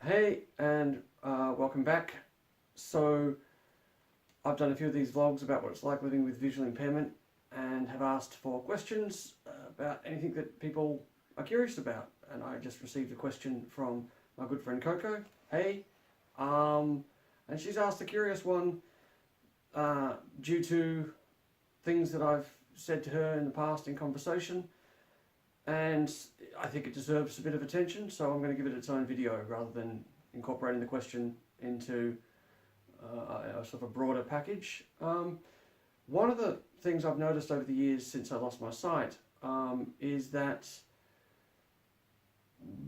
Hey, and welcome back. So, I've done a few of these vlogs about what it's like living with visual impairment and have asked for questions about anything that people are curious about. And I just received a question from my good friend Coco. Hey, and she's asked a curious one due to things that I've said to her in the past in conversation. And I think it deserves a bit of attention, so I'm going to give it its own video rather than incorporating the question into a sort of a broader package. One of the things I've noticed over the years since I lost my sight is that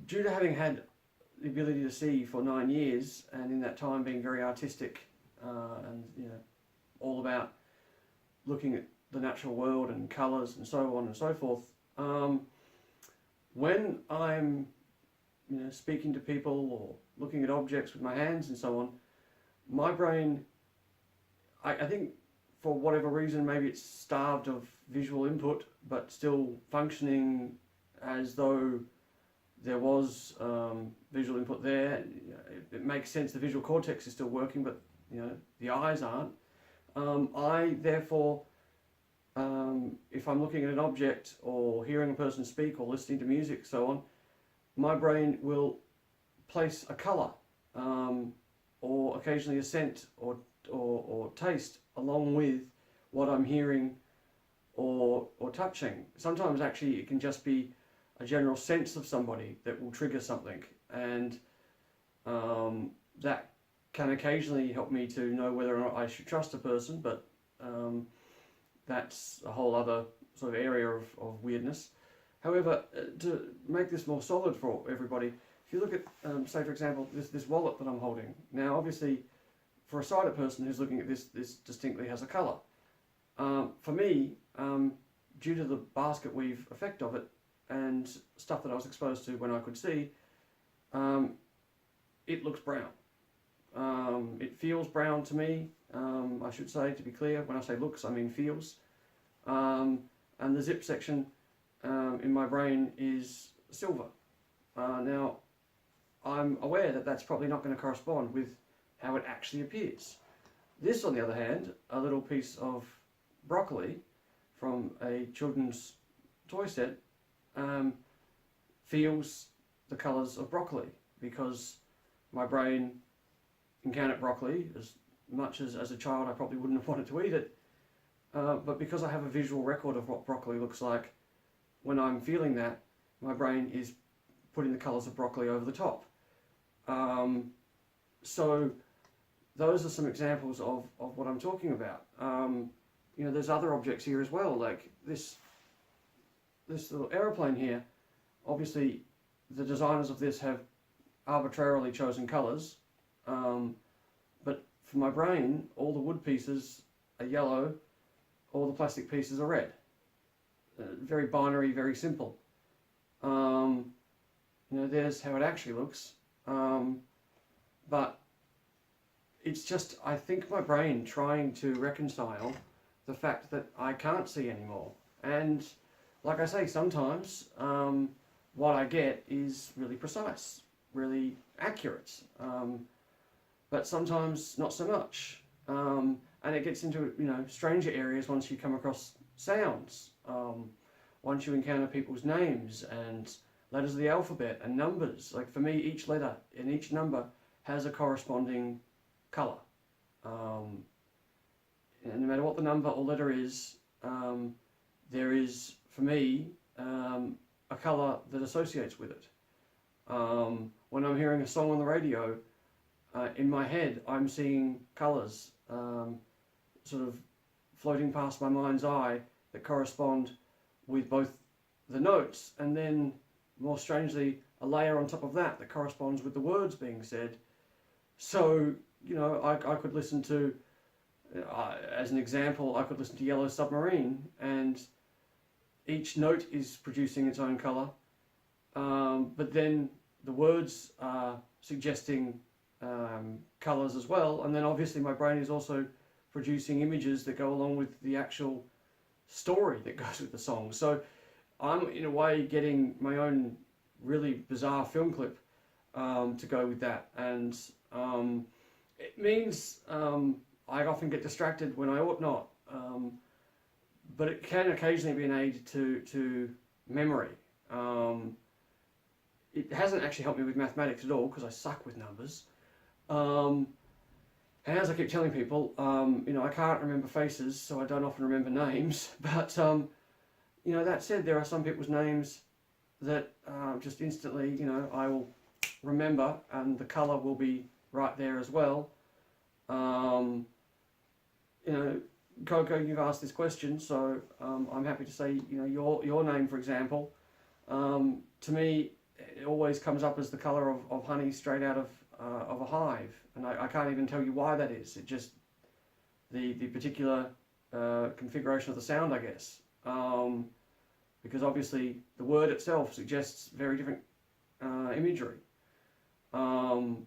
due to having had the ability to see for 9 years, and in that time being very artistic and all about looking at the natural world and colours and so on and so forth. When I'm speaking to people or looking at objects with my hands and so on, my brain, I think for whatever reason, maybe it's starved of visual input but still functioning as though there was visual input there. It makes sense, the visual cortex is still working, but the eyes aren't. I therefore, if I'm looking at an object or hearing a person speak or listening to music, so on, my brain will place a colour or occasionally a scent or taste along with what I'm hearing or touching. Sometimes actually it can just be a general sense of somebody that will trigger something, and that can occasionally help me to know whether or not I should trust a person, but that's a whole other sort of area of weirdness. However, to make this more solid for everybody, if you look at, say for example, this wallet that I'm holding. Now obviously, for a sighted person who's looking at this distinctly has a colour. For me, due to the basket weave effect of it and stuff that I was exposed to when I could see, it looks brown. It feels brown to me, I should say, to be clear. When I say looks, I mean feels. And the zip section in my brain is silver. Now, I'm aware that that's probably not going to correspond with how it actually appears. This, on the other hand, a little piece of broccoli from a children's toy set, feels the colours of broccoli, because my brain encountered broccoli. As much as a child I probably wouldn't have wanted to eat it, but because I have a visual record of what broccoli looks like, when I'm feeling that, my brain is putting the colours of broccoli over the top. So those are some examples of what I'm talking about. There's other objects here as well, like this little aeroplane here. Obviously the designers of this have arbitrarily chosen colours, but for my brain, all the wood pieces are yellow, all the plastic pieces are red. Very binary, very simple. There's how it actually looks. But it's just, I think, my brain trying to reconcile the fact that I can't see anymore. And like I say, sometimes what I get is really precise, really accurate. But sometimes not so much. And it gets into stranger areas once you come across sounds. Once you encounter people's names and letters of the alphabet and numbers. Like for me, each letter and each number has a corresponding colour. And no matter what the number or letter is, there is, for me, a colour that associates with it. When I'm hearing a song on the radio, in my head I'm seeing colours sort of floating past my mind's eye that correspond with both the notes and then, more strangely, a layer on top of that that corresponds with the words being said. So, I could listen to, as an example, I could listen to Yellow Submarine, and each note is producing its own colour, but then the words are suggesting colours as well, and then obviously my brain is also producing images that go along with the actual story that goes with the song. So I'm in a way getting my own really bizarre film clip to go with that, and it means I often get distracted when I ought not, but it can occasionally be an aid to memory. It hasn't actually helped me with mathematics at all because I suck with numbers. And as I keep telling people, I can't remember faces, so I don't often remember names. But that said, there are some people's names that just instantly, I will remember, and the colour will be right there as well. Coco, you've asked this question, so I'm happy to say, your name, for example, to me, it always comes up as the colour of honey straight out of a hive, and I can't even tell you why that is. It just the particular configuration of the sound, I guess, because obviously the word itself suggests very different imagery, and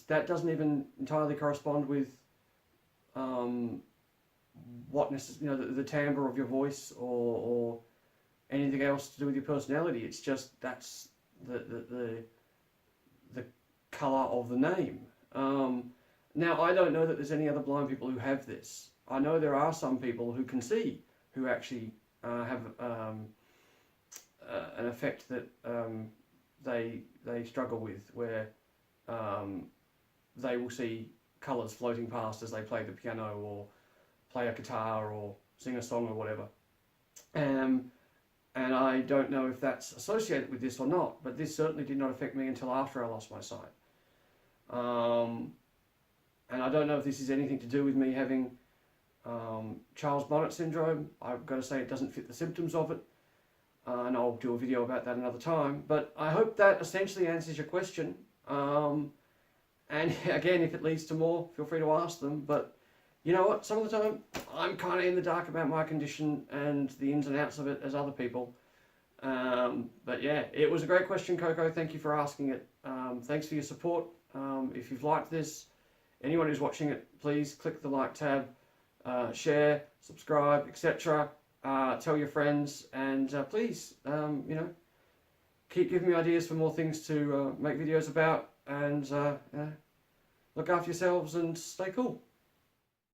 that doesn't even entirely correspond with what the timbre of your voice or anything else to do with your personality. It's just that's the colour of the name. Now, I don't know that there's any other blind people who have this. I know there are some people who can see who actually have an effect that they struggle with, where they will see colours floating past as they play the piano or play a guitar or sing a song or whatever. And I don't know if that's associated with this or not, but this certainly did not affect me until after I lost my sight. And I don't know if this is anything to do with me having Charles Bonnet syndrome. I've got to say it doesn't fit the symptoms of it, and I'll do a video about that another time. But I hope that essentially answers your question. And again, if it leads to more, feel free to ask them. But you know what? Some of the time, I'm kind of in the dark about my condition and the ins and outs of it as other people. But yeah, it was a great question, Coco. Thank you for asking it. Thanks for your support. If you've liked this, anyone who's watching it, please click the like tab, share, subscribe, etc. Tell your friends, and please, keep giving me ideas for more things to make videos about. And look after yourselves and stay cool.